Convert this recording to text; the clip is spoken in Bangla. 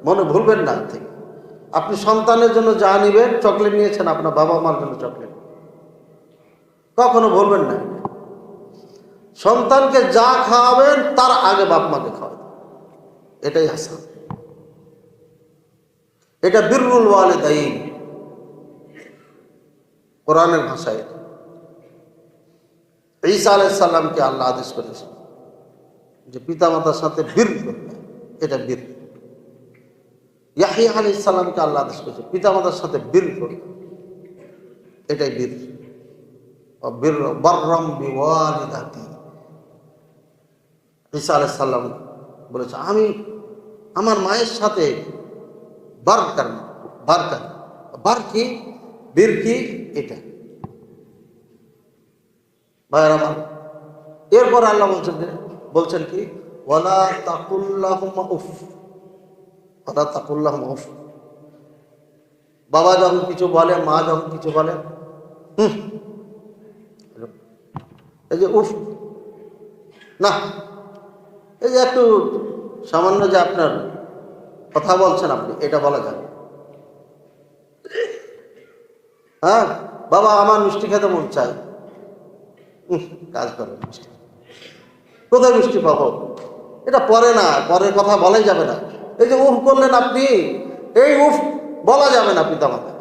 মনে ভুলবেন না থেকে। আপনি সন্তানের জন্য যা নিবেন, চকলেট নিয়েছেন আপনার বাবা মার জন্য চকলেট, কখনো ভুলবেন না। সন্তানকে যা খাওয়াবেন তার আগে বাপ মাকে খাওয়াবেন, এটাই হাসান, এটা বিররুল ওয়ালিদাইন কোরআনের ভাষায়। ঈসা আলাইহিস সালামকে আল্লাহ আদেশ করেছেন যে পিতামাতার সাথে বীর করতে, এটা বীর। ইয়াহইয়া আলাইহিস সালামকে আল্লাহ আদেশ করেছে পিতামাতার সাথে বীর করতে, এটাই বীর। বীর বাররাম বিওয়ালিদাতি। ঈসা আলাইহিস সালাম বলেছে আমি আমার মায়ের সাথে বার কি বীর কি, এটা ভাইয়ের আমার। এরপর আল্লাহ বলছেন কি, ওয়ালা তাকুল্লাহুমা উফ, ওয়ালা তাকুল্লাহুমা উফ। বাবা যখন কিছু বলে, মা যখন কিছু বলে, এই যে উফ না, এই যে একটু সামান্য যে আপনার কথা বলছেন আপনি, এটা বলা যাবে। হ্যাঁ বাবা আমার মিষ্টি খেতে মন চায়, কাজ করে মিষ্টি, কোথায় মিষ্টি পাবো, এটা পরে না, পরের কথা বলাই যাবে না। এই যে উফ করলেন আপনি, এই উফ বলা যাবে না পিতামাতা।